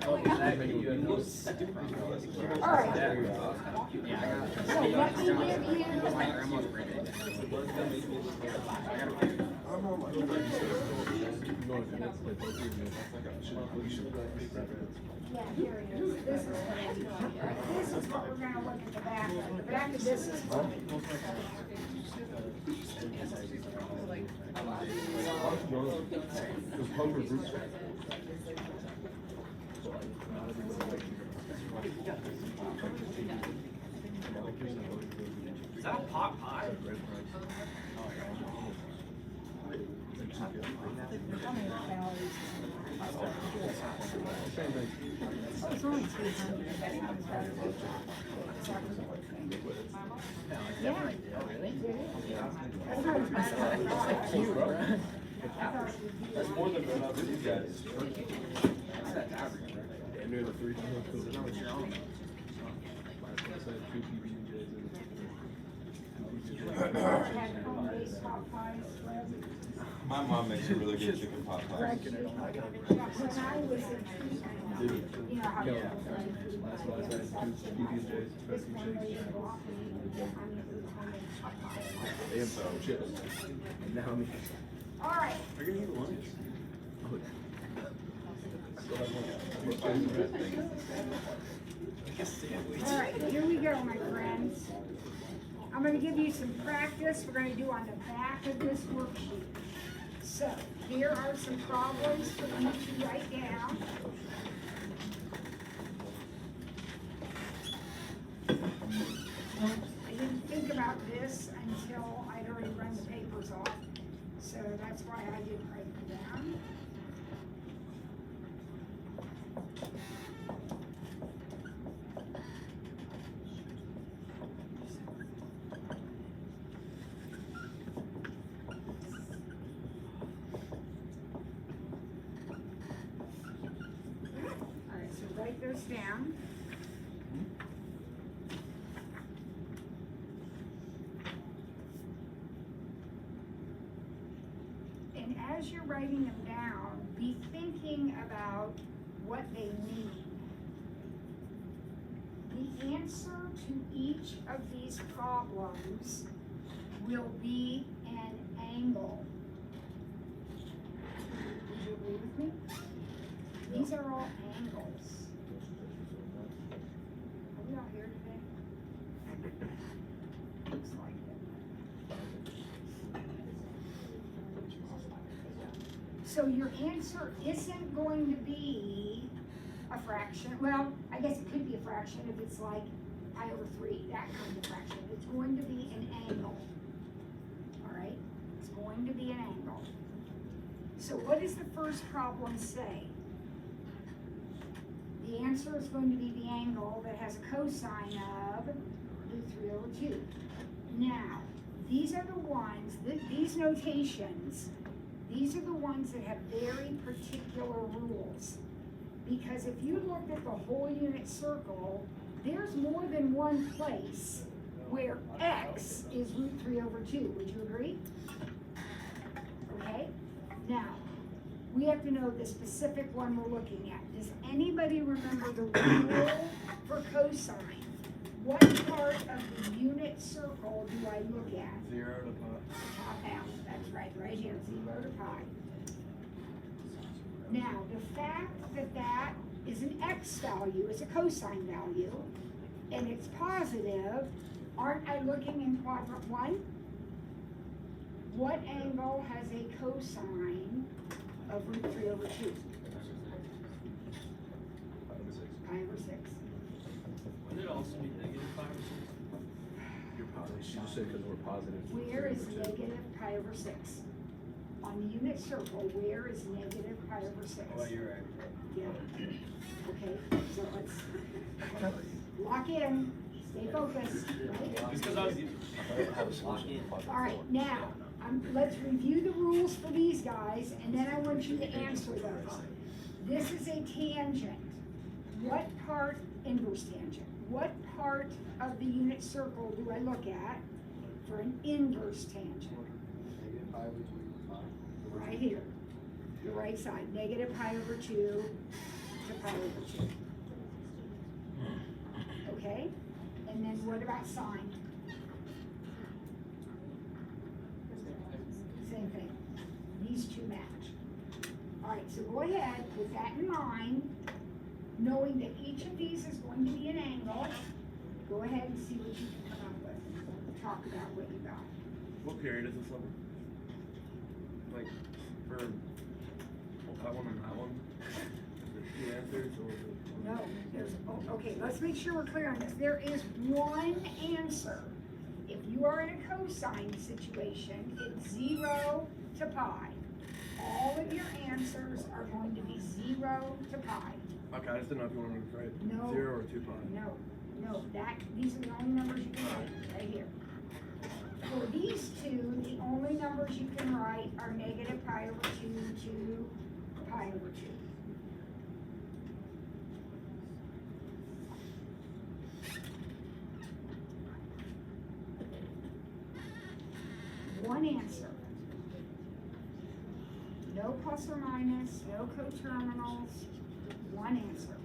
All right. So let me give you. Yeah, here it is. This is what we're going to look at the back of. The back of this is fine. Is that a pot pie? It's only 200. Yeah. That's more than enough for you guys. That's average, right? Near the 3. My mom makes a really good chicken pot pie. When I was in, you know how all right. Are you gonna eat lunch? All right, here we go, my friends. I'm going to give you some practice we're going to do on the back of this worksheet. So, here are some problems for you to write down. I didn't think about this until I'd already run the papers off, so that's why I didn't write them down. Write those down. And as you're writing them down, be thinking about what they mean. The answer to each of these problems will be an angle. Would you agree with me? These are all angles. Are we all here today? Looks like it. So your answer isn't going to be a fraction. Well, I guess it could be a fraction if it's like pi over 3, that kind of fraction. It's going to be an angle. All right? It's going to be an angle. So what does the first problem say? The answer is going to be the angle that has a cosine of root 3 over 2. Now, these are the ones, these notations, these are the ones that have very particular rules. Because if you looked at the whole unit circle, there's more than one place where x is root 3 over 2. Would you agree? Okay? Now, we have to know the specific one we're looking at. Does anybody remember the rule for cosine? What part of the unit circle do I look at? 0 to pi. Top out. That's right here. 0 to pi. Now, the fact that that is an x value, is a cosine value, and it's positive, aren't I looking in quadrant 1? What angle has a cosine of root 3 over 2? Pi over 6. Wouldn't it also be negative 5 or 6? You're positive. She just said because we're positive. Where is negative pi over 6? On the unit circle, where is negative pi over 6? Oh, you're right. Yeah. Okay, so let's lock in, stay focused, right? Just because I was locking in. All right, now, let's review the rules for these guys, and then I want you to answer those. This is a tangent. What part, inverse tangent, what part of the unit circle do I look at for an inverse tangent? Right here, the right side, negative pi over 2 to pi over 2. Okay? And then what about sine? Same thing. These two match. Alright, so go ahead with that in mind, knowing that each of these is going to be an angle. Go ahead and see what you can come up with. Talk about what you got. What period is this over? Like, for that one and that one? Is there two answers or is it? No, there's, oh, okay, let's make sure we're clear on this. There is one answer. If you are in a cosine situation, it's 0 to pi. All of your answers are going to be 0 to pi. Okay, I just didn't know if you wanted to write No. 0 or 2 pi. No, these are the only numbers you can write, right here. For these two, the only numbers you can write are negative pi over 2 to pi over 2. One answer. No plus or minus, no coterminals, one answer.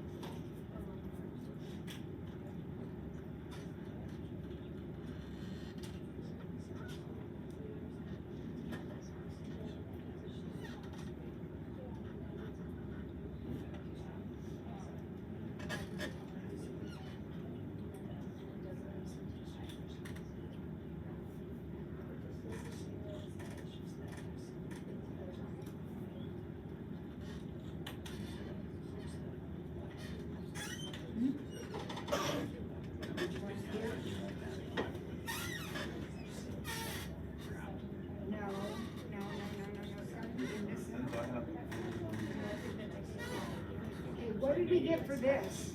What did we get for this?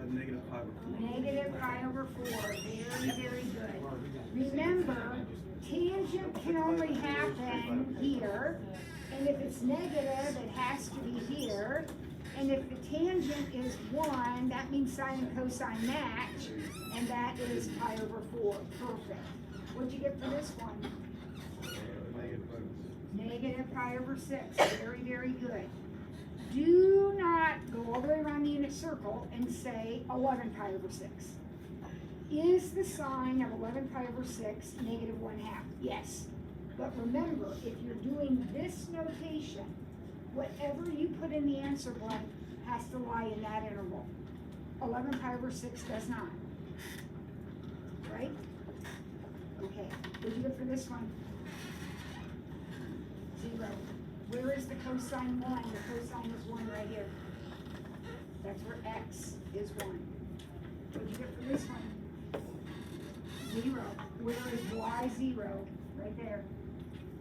Negative pi over 4. Negative pi over 4. Very, very good. Remember, tangent can only happen here. And if it's negative, it has to be here. And if the tangent is 1, that means sine and cosine match. And that is pi over 4. Perfect. What'd you get for this one? Negative pi over 6. Very, very good. Do not go all the way around the unit circle and say 11 pi over 6. Is the sign of 11 pi over 6 negative 1/2? Yes. But remember, if you're doing this notation, whatever you put in the answer blank has to lie in that interval. 11 pi over 6 does not. Right? Okay. What did you get for this one? 0. Where is the cosine 1? The cosine is 1 right here. That's where x is 1. What did you get for this one? 0. Where is y 0? Right there.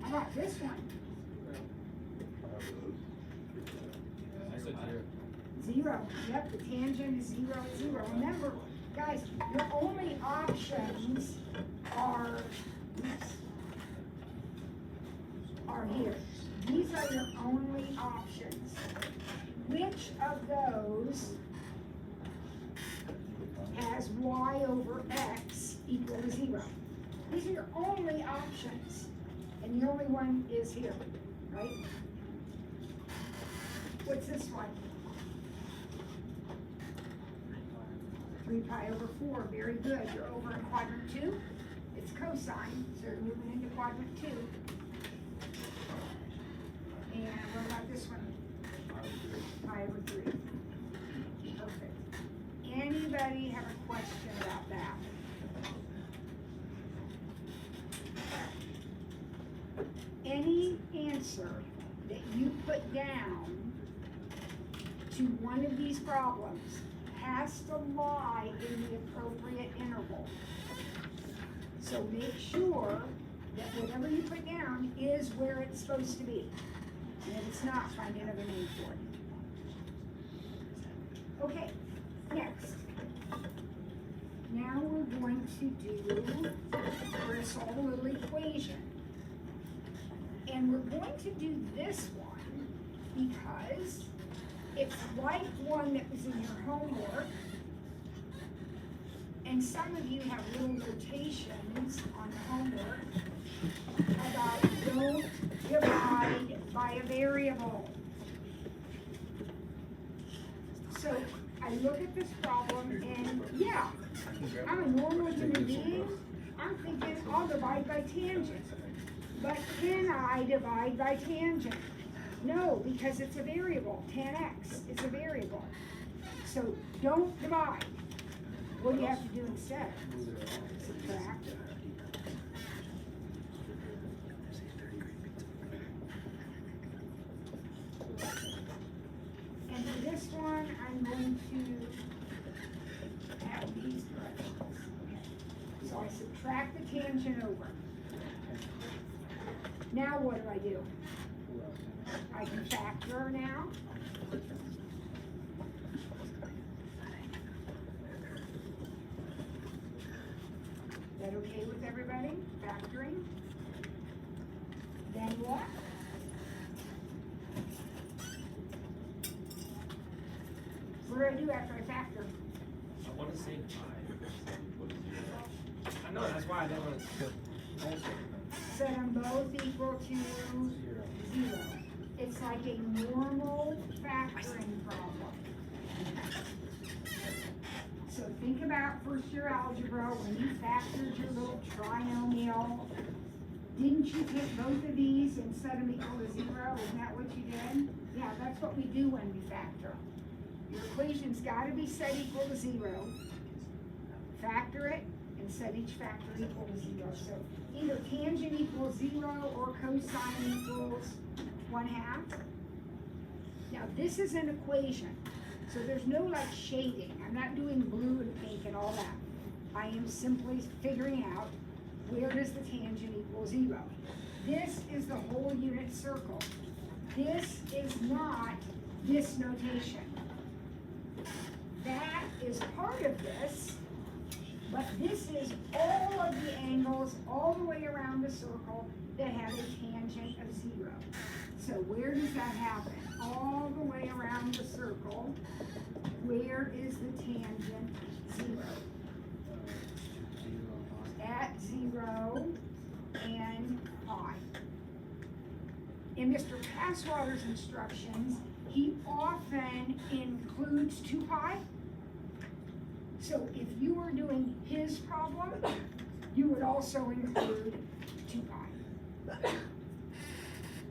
How about this one? I said 0. 0. Yep, the tangent is 0 at 0. Remember, guys, your only options are here. These are your only options. Which of those has y over x equal to 0? These are your only options. And the only one is here, right? What's this one? 3 pi over 4, very good. You're over in quadrant 2. It's cosine, so you're moving into quadrant 2. And what about this one? Pi over 3. Perfect. Anybody have a question about that? Any answer that you put down to one of these problems has to lie in the appropriate interval. So make sure that whatever you put down is where it's supposed to be. And if it's not, find another name for it. Okay, next. Now we're going to solve a little equation. And we're going to do this one because it's like one that was in your homework. And some of you have little notations on the homework about don't divide by a variable. So I look at this problem and, yeah, I'm a normal human being. I'm thinking I'll divide by tangent. But can I divide by tangent? No, because it's a variable. Tan x is a variable. So don't divide. What do you have to do instead? Subtract. And for this one, I'm going to have these directions. Okay. So I subtract the tangent over. Now what do I do? I can factor now. Is that okay with everybody? Factoring? Then what? What do I do after I factor? I want to see. I know, that's why I don't want to. Set them both equal to 0. It's like a normal factoring problem. So think about first year algebra when you factored your little trinomial. Didn't you take both of these and set them equal to 0? Isn't that what you did? Yeah, that's what we do when we factor. Your equation's got to be set equal to 0. Factor it and set each factor equal to 0. So either tangent equals 0 or cosine equals 1/2. Now this is an equation, so there's no like shading. I'm not doing blue and pink and all that. I am simply figuring out where does the tangent equal 0. This is the whole unit circle. This is not this notation. That is part of this, but this is all of the angles all the way around the circle that have a tangent of 0. So where does that happen? All the way around the circle, where is the tangent 0? At 0 and pi. In Mr. Passwater's instructions, he often includes 2 pi. So if you were doing his problem, you would also include 2 pi.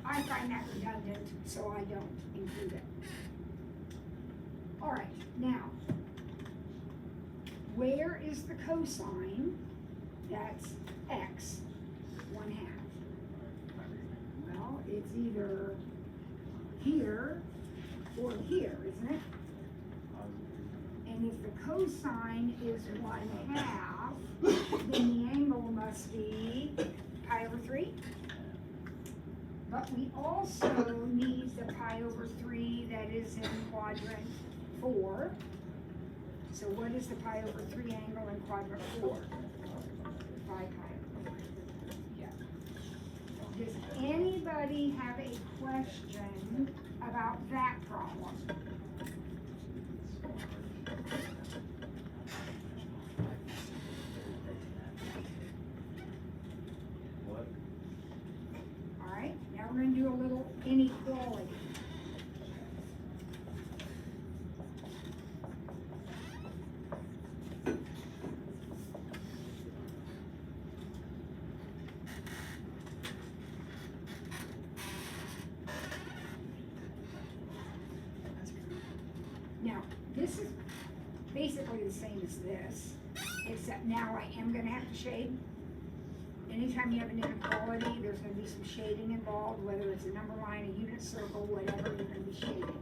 I find that redundant, so I don't include it. All right, now, where is the cosine? That's x, 1/2. Well, it's either here or here, isn't it? And if the cosine is 1/2, then the angle must be pi over 3. But we also need the pi over 3 that is in quadrant 4. So what is the pi over 3 angle in quadrant 4? 5 pi over 3. Yeah. Does anybody have a question about that problem? What? All right, now we're going to do a little inequality. Now, this is basically the same as this, except now I am going to have to shade. Anytime you have an inequality, there's going to be some shading involved, whether it's a number line, a unit circle, whatever, you're going to be shading.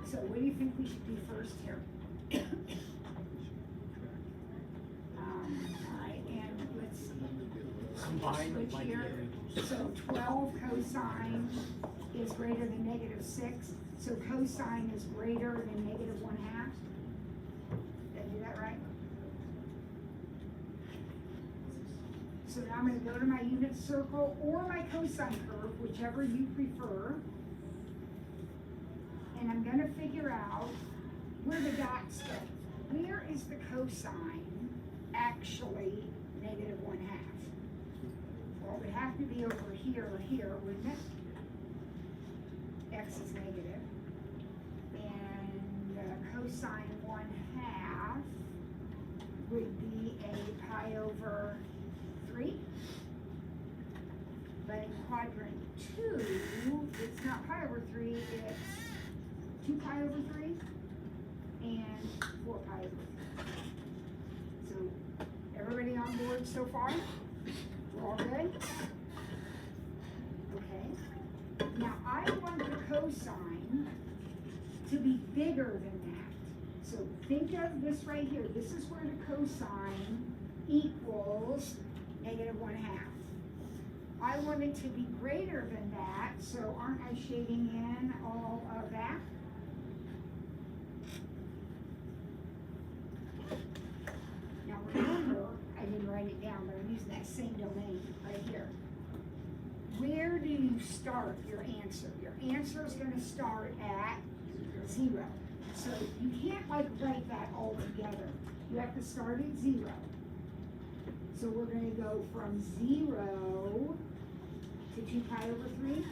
So what do you think we should do first here? All right, and let's switch here. So 12 cosine is greater than -6. So cosine is greater than -1/2. Did I do that right? So now I'm going to go to my unit circle or my cosine curve, whichever you prefer. And I'm going to figure out where the dots go. Where is the cosine actually -1/2? Well, it would have to be over here or here, wouldn't it? X is negative. And cosine 1/2 would be a pi over 3. But in quadrant 2, it's not pi over 3, it's 2 pi over 3 and 4 pi over 3. So, everybody on board so far? We're all good? Okay. Now, I want the cosine to be bigger than that. So, think of this right here. This is where the cosine equals negative 1/2. I want it to be greater than that, so aren't I shading in all of that? Now remember, I didn't write it down, but I'm using that same domain right here. Where do you start your answer? Your answer is going to start at 0. So you can't like write that all together. You have to start at 0. So we're going to go from 0 to 2 pi over 3.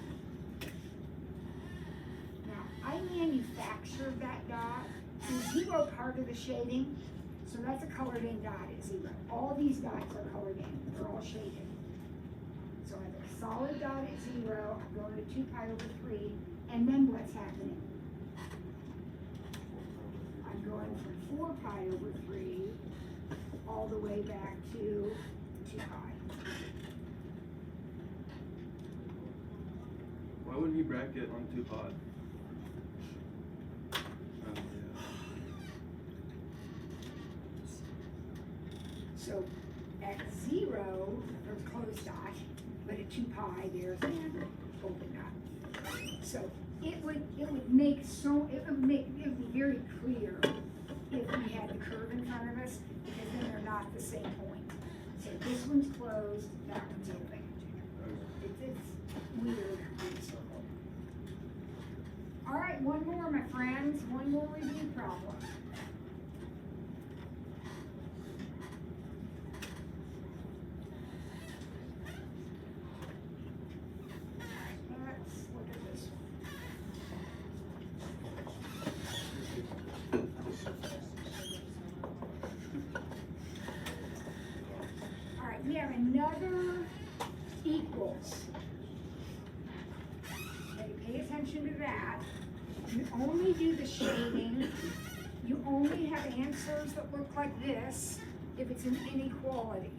Now, I manufactured that dot. Is 0 part of the shading? So that's a colored in dot at 0. All these dots are colored in. They're all shaded. So I have a solid dot at 0. I'm going to 2 pi over 3. And then what's happening? I'm going from 4 pi over 3 all the way back to 2 pi. Why wouldn't he bracket on 2 pi? Oh, yeah. So at 0, there's a closed dot, but at 2 pi, there's an open dot. So it would make it would be very clear if we had the curve in front of us, because then they're not the same point. So this one's closed, that one's open. It's weird. All right, one more, my friends. One more review problem. Let's look at this one. All right, we have another equals. Okay, pay attention to that. You only do the shading. You only have answers that look like this if it's an inequality.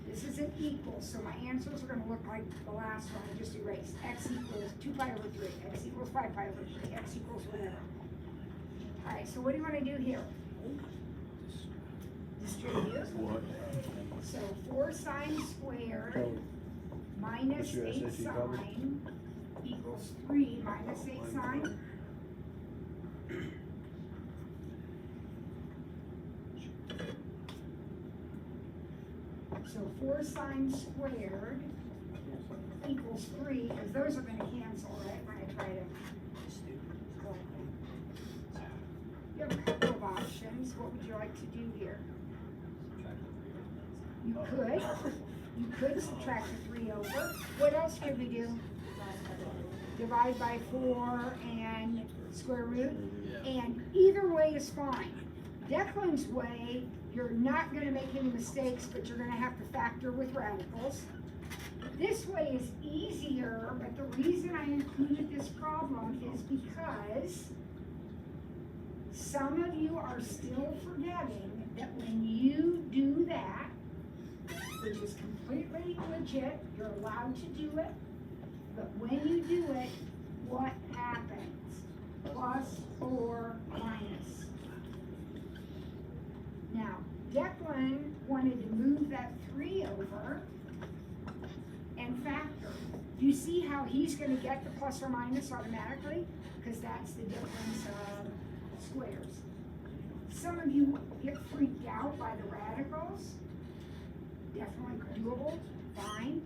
This is an equal, so my answers are going to look like the last one I just erased. X equals 2 pi over 3, x equals 5 pi over 3, x equals whatever. All right, so what do you want to do here? Distribute. What? So 4 sine squared minus 8 sine equals 3 minus 8 sine. So 4 sine squared equals 3, because those are going to cancel, right, when I try to collect them. You have a couple of options. What would you like to do here? You could subtract the 3 over. What else could we do? Divide by 4 and square root. And either way is fine. Declan's way, you're not going to make any mistakes, but you're going to have to factor with radicals. This way is easier, but the reason I included this problem is because some of you are still forgetting that when you do that, which is completely legit, you're allowed to do it, but when you do it, what happens? Plus or minus. Now, Declan wanted to move that 3 over and factor. Do you see how he's going to get the plus or minus automatically? Because that's the difference of squares. Some of you get freaked out by the radicals. Definitely doable, fine.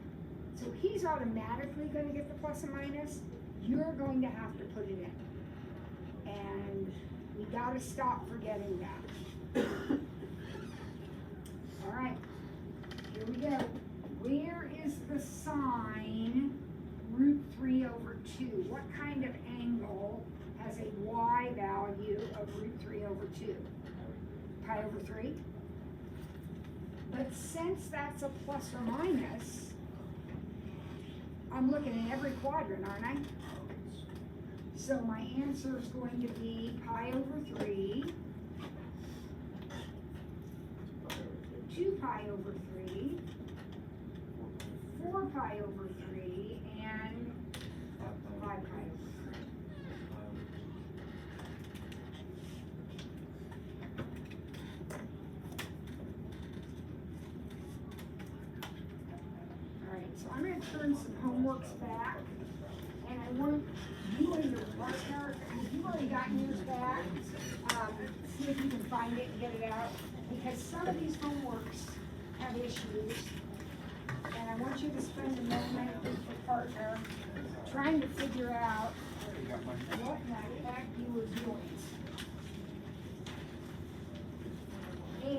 So he's automatically going to get the plus and minus. You're going to have to put it in. And we got to stop forgetting that. All right, here we go. Where is the sine root 3 over 2? What kind of angle has has a y value of root 3 over 2. Pi over 3. But since that's a plus or minus, I'm looking at every quadrant, aren't I? So my answer is going to be pi over 3, 2 pi over 3, 4 pi over 3, and 5 pi over 3. Alright, so I'm going to turn some homeworks back, and I want you and your partner, if you've already gotten yours back, see if you can find it and get it out, because some of these homeworks have issues, and I want you to spend a moment with your partner trying to figure out what in the heck you were doing,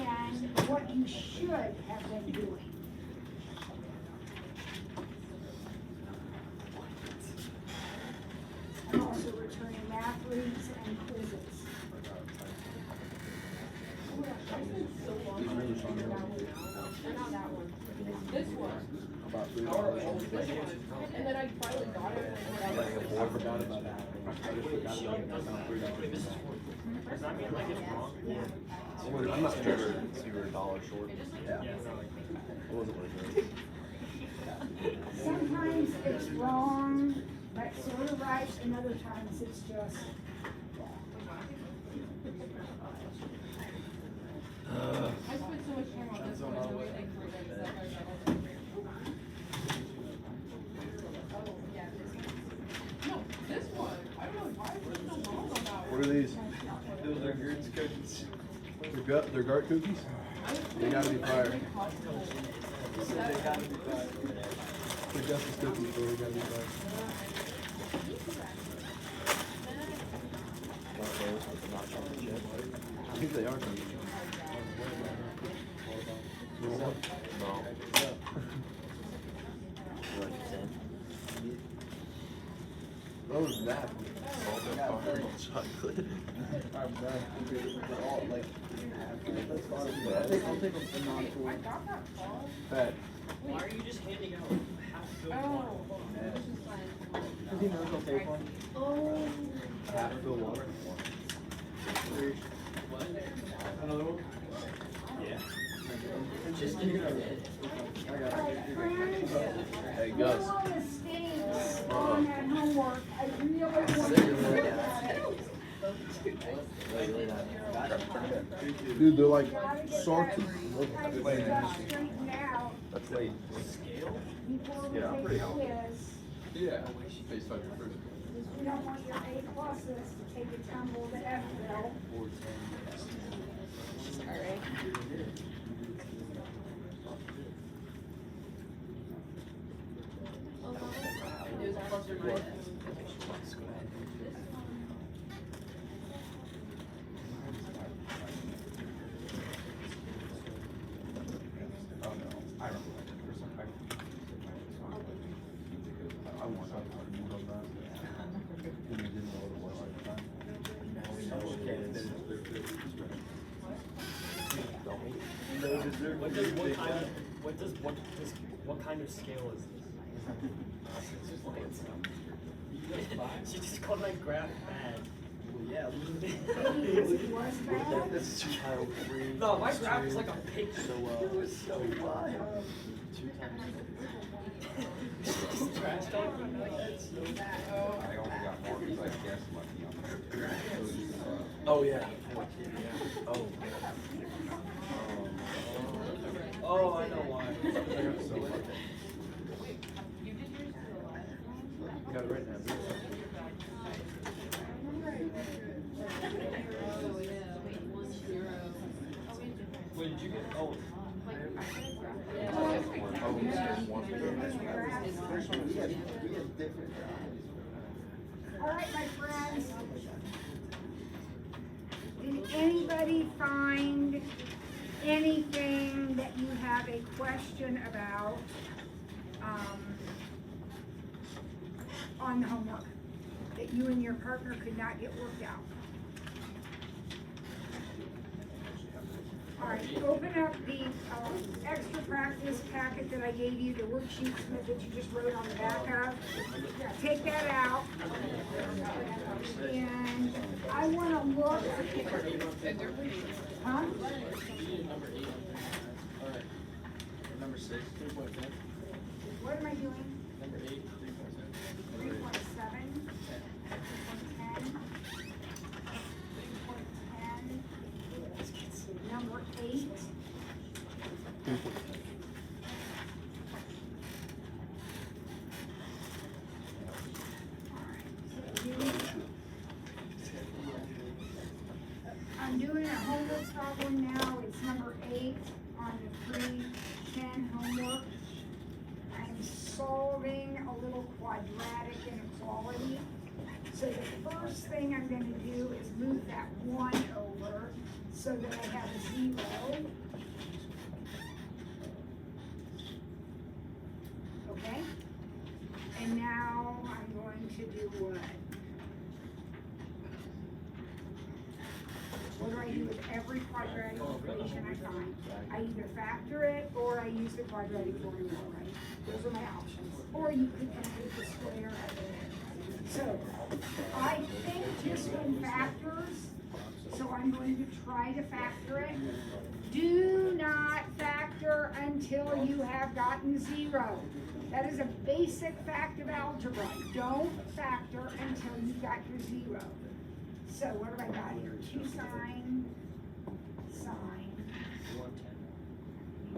and what you should have been doing. I'm also returning math reads and quizzes. Not that one. This one. About $3. And then I finally got it. I forgot about that. I just forgot about it. About $3. Does that mean like it's wrong? I'm not sure. So you were $1 short. Yeah. Yeah, no, like. It wasn't worth it. Sometimes it's wrong, but sort of right, and other times it's just I spent so much time on this one, so waiting for it to accept my No, this one. I don't know why there's no wrong on that one. What are these? Those are Gert's cookies. They're Gart cookies? They gotta be fired. They gotta be fired. They're Gus's cookies, so they gotta be fired. I think they are cookies. No. What was that? Chocolate. I'm done. All like. I'll take them for non-food. Fat. Why are you just handing out half-filled Oh. water? Does he know he'll take one? Oh. Half filled water. Another one? Yeah. Just give it a minute. I got it. Hey, no Gus. mistakes on that homework. I really want you to look at it. Dude, they're like Gotta get salty. that kind of stuff straightened out That's late. Scale? before we Yeah, I'm take pretty the healthy. quiz. Yeah. Face time first. Because we don't want your A pluses to take a tumble to F-bill. Sorry. It was plus or minus. What kind of scale is this? She just called my graph bad. Yeah. Was bad. This is child free. No, my graph is like a picture. It was so wild. Just trash talking like that. I only got more because I guessed lucky on there. Oh yeah. Oh. Oh, I know why. So lucky. Got it right now. Wait, did you get? Oh. All right, my friends. Did anybody find anything that you have a question about on the homework that that you and your partner could not get worked out. All right, open up the extra practice packet that I gave you, the worksheet that you just wrote on the back of. Take that out. And I want to look. Huh? Number 6, 3.10. What am I doing? Number 8, 3.10. 3.7, 3.10, 3.10, number 8. I'm doing a homework problem now. It's number 8 on the 310 homework. I'm solving a little quadratic inequality. So the first thing I'm going to do is move that 1 over so that I have a 0. Okay? And now I'm going to do what? What do I do with every quadratic equation I find? I either factor it or I use the quadratic formula, right? Those are my options. Or you could complete the square. So I think just in factors, so I'm going to try to factor it. Do not factor until you have gotten 0. That is a basic fact of algebra. Don't factor until you've got your 0. So what have I got here? 2 sine,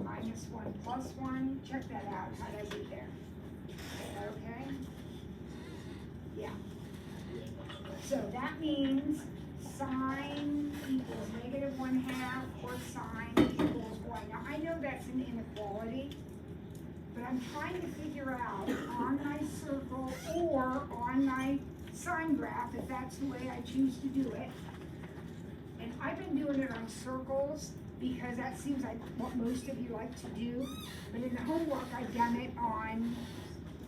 minus 1 plus 1. Check that out. How did I get there? Okay. Yeah. So that means sine equals -1/2 or sine equals 1. Now I know that's an inequality, but I'm trying to figure out on my circle or on my sine graph, if that's the way I choose to do it. And I've been doing it on circles because that seems like what most of you like to do. But in the homework, I've done it on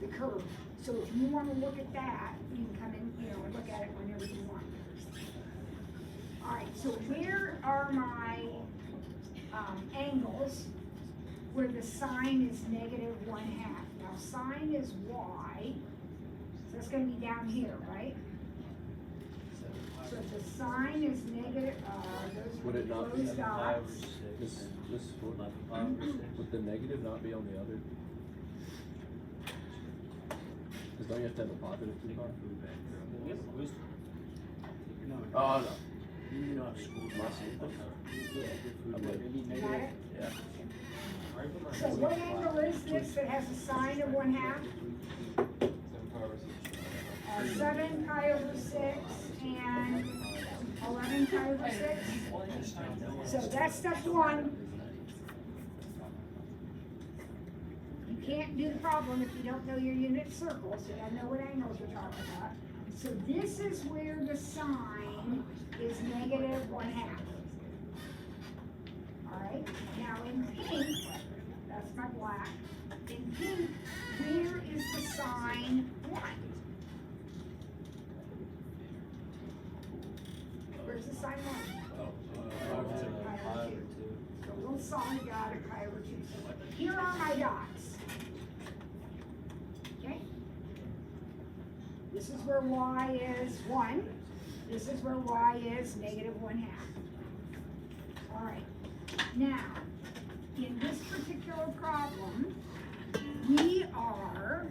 the curve. So if you want to look at that, you can come in, and look at it whenever you want. All right, so where are my angles where the sine is -1/2? Now sine is y. That's going to be down here, right? So if the sine is negative, those Would it not be those dots. would the negative not be on the other? Because don't you have to have a positive 2 bar? Oh, no. You know, school Got it? Yeah. So what angle is this that has a sine of 1/2? 7 pi over 6 and 11 pi over 6. So that's step 1. You can't do the problem if you don't know your unit circles. You gotta know what angles you're talking about. So this is where the sine is -1/2. All right. Now in pink, that's my black. In pink, where is the sine 1? Where's the sine 1? Pi over 2. So a little sine got it, pi over 2. So here are my dots. Okay? This is where y is 1. This is where y is -1/2. All right. Now, in this particular problem, we are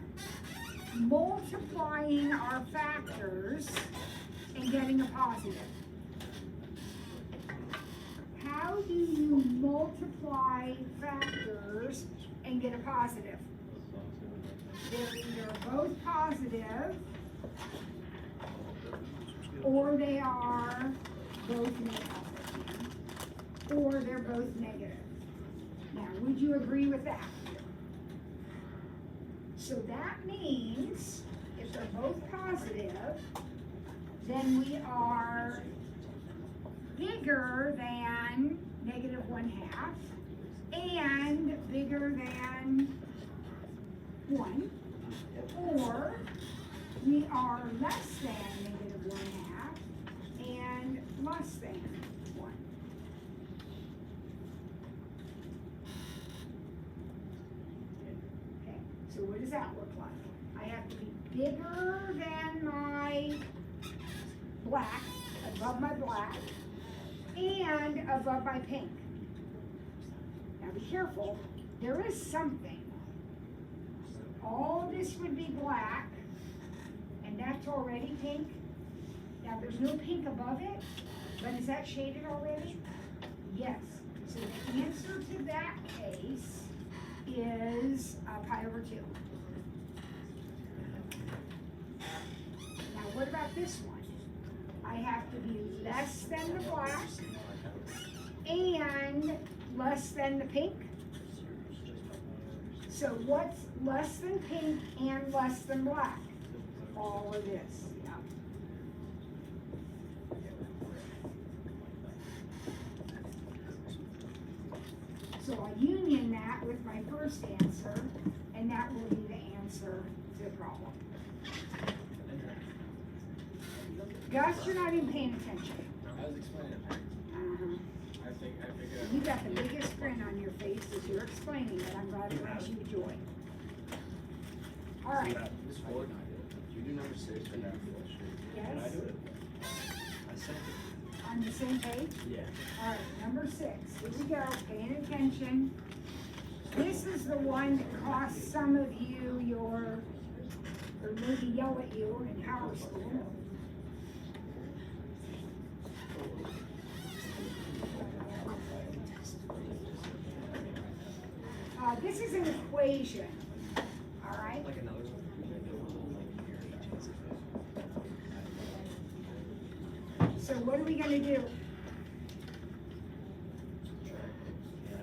multiplying our factors and getting a positive. How do you multiply factors and get a positive? They're either both positive or they are both negative, or they're both negative. Now, would you agree with that? So that means if they're both positive, then we are bigger than -1/2 and bigger than 1, or we are less than -1/2 and less than 1. Okay, so what does that look like? I have to be bigger than my black, above my black, and above my pink. Now be careful, there is something. All this would be black, and that's already pink. Now there's no pink above it, but is that shaded already? Yes. So the answer to that case is pi over 2. Now what about this one? I have to be less than the black and less than the pink. So what's less than pink and less than black? All of this, yeah. So I'll union that with my first answer, and that will be the answer to the problem. Gus, you're not even paying attention. I was explaining it. Uh-huh. I figured. You got the biggest grin on your face as you're explaining it. I'm glad it brings you joy. All right. This board, you do number 6 right now. Yes. Can I do it? I sent it. On the same page? Yeah. All right, number 6. Here we go. Paying attention. This is the one that cost some of you your, or maybe yell at you in power school. This is an equation, all right? Like another one. So what are we gonna do?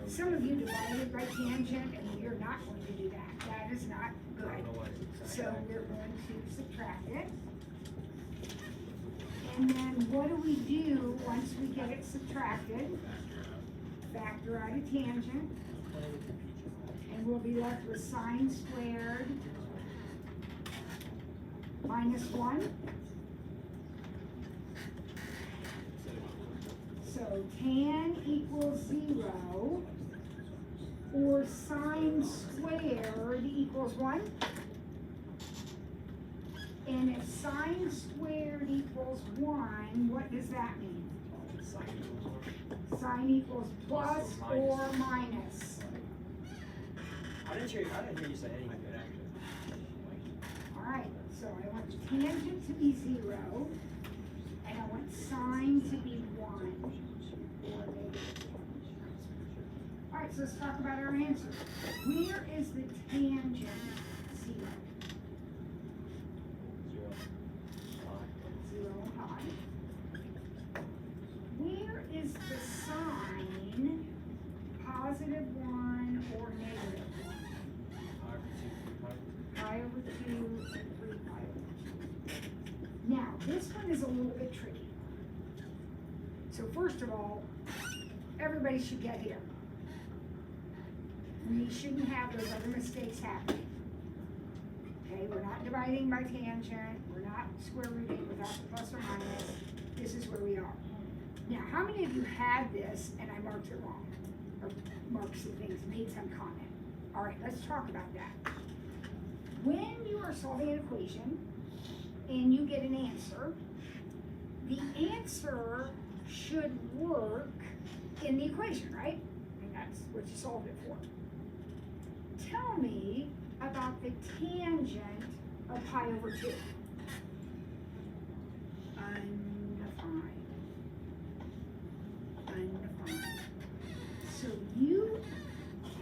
Some of you divided by tangent, and you're not going to do that. That is not good. So we're going to subtract it. And then what do we do once we get it subtracted? Factor out a tangent. And we'll be left with sine squared minus 1. So tan equals 0, or sine squared equals 1. And if sine squared equals 1, what does that mean? Sine equals plus or minus. I didn't hear you say anything good, actually. All right, so I want the tangent to be 0, and I want sine to be 1. Or negative 1. All right, so let's talk about our answer. Where is the tangent 0? 0 high. Where is the sine positive 1 or negative 1? Pi over 2 and 3 pi over 2. Now, this one is a little bit tricky. So first of all, everybody should get here. We shouldn't have those other mistakes happening. Okay, we're not dividing by tangent, we're not square rooting without the plus or minus. This is where we are. Now, how many of you had this and I marked it wrong? Or marked some things, made some comment? All right, let's talk about that. When you are solving an equation and you get an answer, the answer should work in the equation, right? And that's what you solved it for. Tell me about the tangent of pi over 2. Undefined. Undefined. So you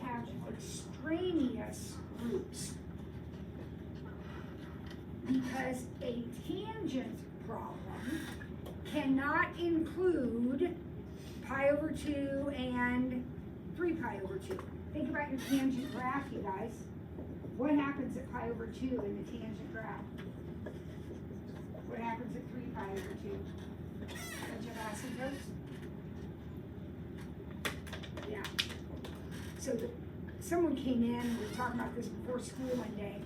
have extraneous roots. Because a tangent problem cannot include pi over 2 and 3 pi over 2. Think about your tangent graph, you guys. What happens at pi over 2 in the tangent graph? What happens at 3 pi over 2? Bunch of asymptotes? Yeah. So someone came in, we were talking about this before school one day,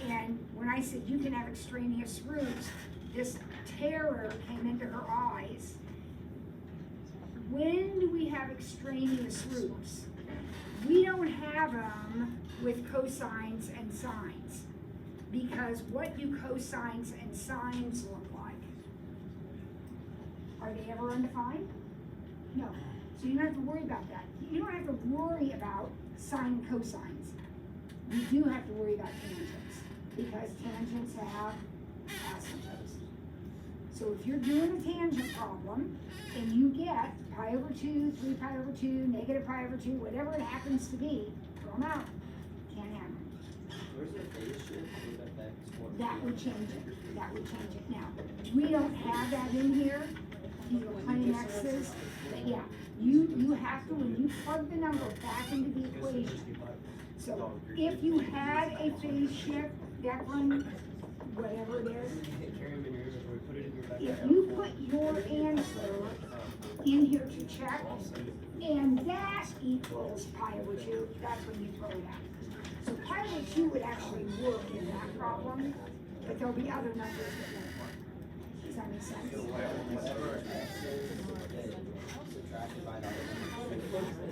And when I said you can have extraneous roots, this terror came into her eyes. When do we have extraneous roots? We don't have them with cosines and sines. Because what do cosines and sines look like? Are they ever undefined? No. So you don't have to worry about that. You don't have to worry about sine and cosines. You do have to worry about tangents, because tangents have asymptotes. So if you're doing a tangent problem, and you get pi over 2, 3 pi over 2, negative pi over 2, whatever it happens to be, throw them out. Can't have them. Where's the phase shift? That would change it. That would change it. Now, we don't have that in here. These are plain X's. But yeah, you have to, when you plug the number back into the equation. So if you had a phase shift, that one, whatever it is, if you put your answer in here to check, and that equals pi over 2, that's when you throw it out. So pi over 2 would actually work in that problem, but there'll be other numbers that won't work. Does that make sense?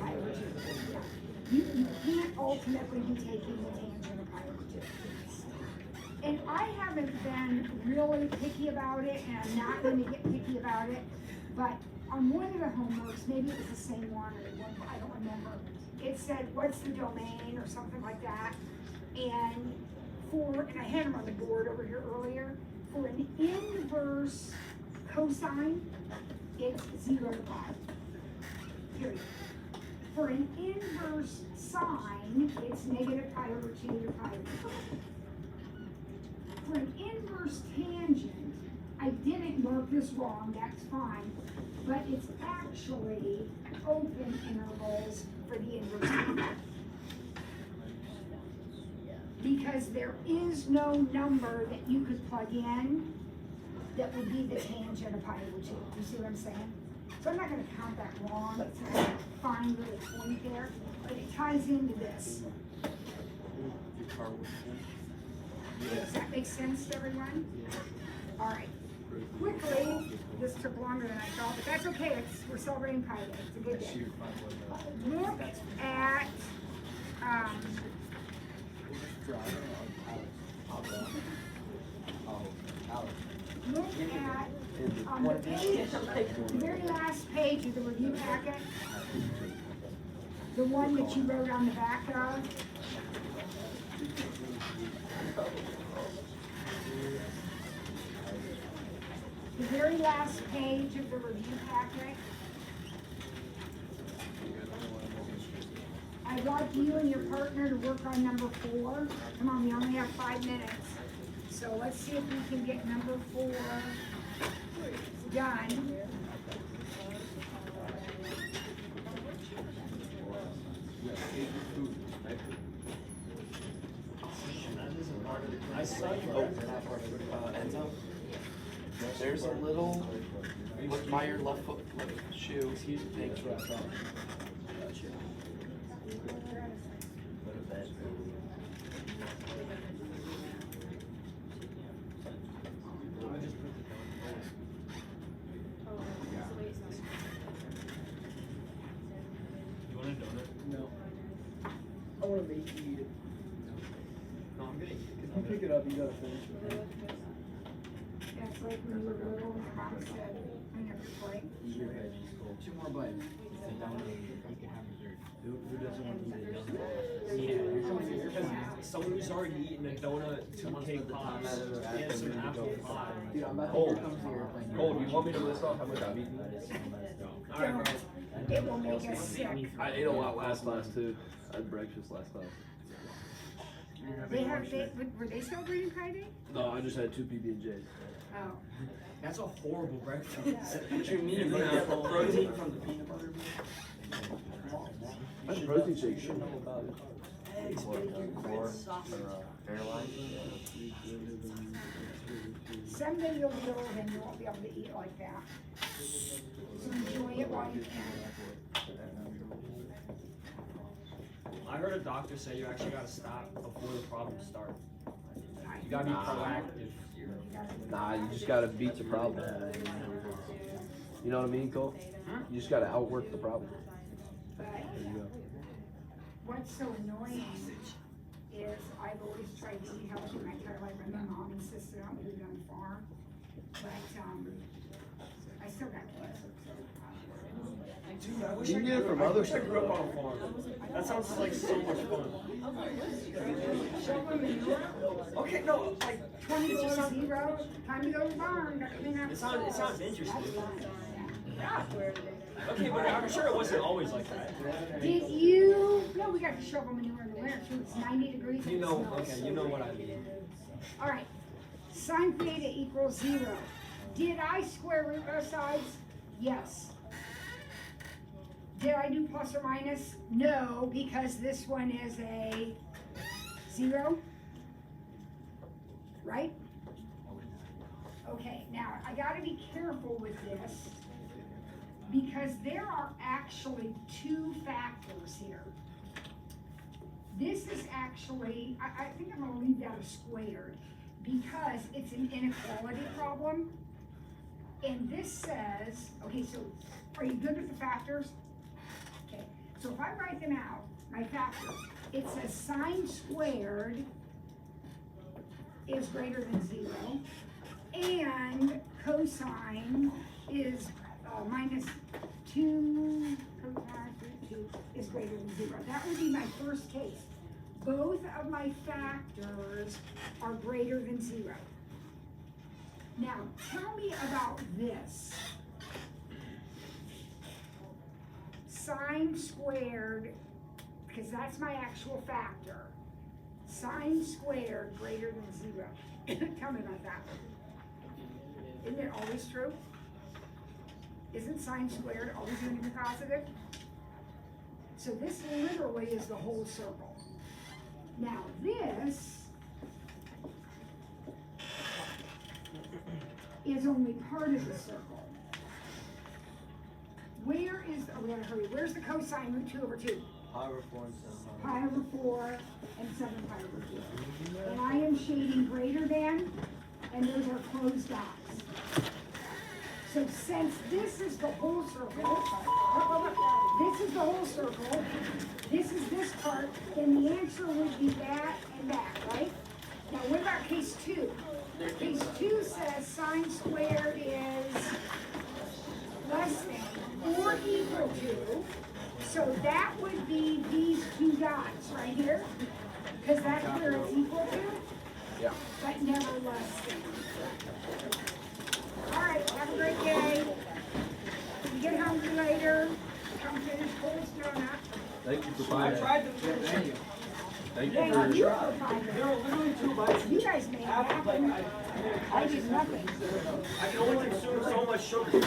Pi over 2. Yeah. You can't ultimately be taking the tangent of pi over 2. And I haven't been really picky about it, and I'm not going to get picky about it, but on one of the homeworks, maybe it was the same one, or one, I don't remember, it said, what's the domain, or something like that, and I had them on the board over here earlier, for an inverse cosine, it's 0 to pi, period. For an inverse sine, it's negative pi over 2 to pi over 2. For an inverse tangent, I didn't mark this wrong, that's fine, but it's actually open intervals for the inverse tangent. Because there is no number that you could plug in that would be the tangent of pi over 2. You see what I'm saying? So I'm not going to count that wrong, it's a fine little point there, but it ties into this. Does that make sense to everyone? All right. Quickly, this took longer than I thought, but that's okay. We're celebrating Pi Day. It's a good day. Look at on the page, the very last page of the review packet, the one that you wrote on the back of. The very last page of the review packet. I'd like you and your partner to work on number 4. Come on, we only have 5 minutes. So let's see if we can get number 4 done. I saw you open that Enzo. There's a little, look by your left foot, left shoe. Excuse me. Thank you. You want a donut? No. I want to make you eat it. No, I'm gonna eat it. You pick it up, you gotta finish it. That's like when you were little and your mom said, I never play. 2 more bites. Who doesn't want to eat it? Yeah, someone who's already eaten a donut, 2 cake pops, and some apple pie. Dude, I'm about to Cold. comes the airplane. Cold, you want me to list off how much I've eaten? Alright, bro. It will make us sick. I ate a lot last night. too. I had breakfast last night. Were they celebrating Pi Day? No, I just had 2 PB&Js. Oh. That's a horrible breakfast. What you mean? You have the protein from the peanut butter? That's protein shake, you know about it. Eggs, bacon, sausage. Someday you'll be old and you won't be able to eat like that. So enjoy it while you can. I heard a doctor say you actually gotta stop before the problems start. You gotta be proactive. Nah, you just gotta beat the problem. You know what I mean, Cole? You just gotta outwork the problem. But There you go. what's so annoying is I've always tried to eat healthy my entire life. My mom insisted on me on the farm, but, I still got cancer, so. Dude, I wish You I can get it grew- from I other wish I grew up on a farm. That sounds like so much fun. Shovel manure, Okay, no, like 20 it just below sounds. zero, time to go to the barn, gotta clean out the It sounds stalls. interesting. That's fine, Yeah. Okay, but I'm sure it wasn't always like that. yeah. Did you, no, we got to shovel manure in the winter too, it's 90 degrees and You it know, smells okay, so you know good. what I mean. All right, sine theta equals 0. Did I square root both sides? Yes. Did I do plus or minus? No, because this one is a 0. Right? Okay, now I gotta be careful with this because there are actually 2 factors here. This is actually, I think I'm gonna leave that as squared because it's an inequality problem. And this says, okay, so are you good with the factors? Okay, so if I write them out, my factors, it says sine squared is greater than 0, and cosine is minus 2, cosine root 2 is greater than 0. That would be my first case. Both of my factors are greater than 0. Now, tell me about this. Sine squared, because that's my actual factor. Sine squared greater than 0. Tell me about that. Isn't it always true? Isn't sine squared always going to be positive? So this literally is the whole circle. Now this is only part of the circle. Where is, oh, we gotta hurry, where's the cosine root 2 over 2? Pi over 4 and 7 pi over 4. And I am shading greater than, and those are closed dots. So since this is the whole circle, this is the whole circle, this is this part, then the answer would be that and that, right? Now what about case 2? Case 2 says sine squared is less than or equal to, so that would be these 2 dots right here, because that's where it's equal to, Yeah. but never less than. All right, have a great day. If you get hungry later, come finish Cole's donut. Thank you for I buying. tried to finish it. Thank you Yeah, for you your were fine. There were literally 2 bites. You guys made it Like, happen. I did nothing. I can only consume so much sugar.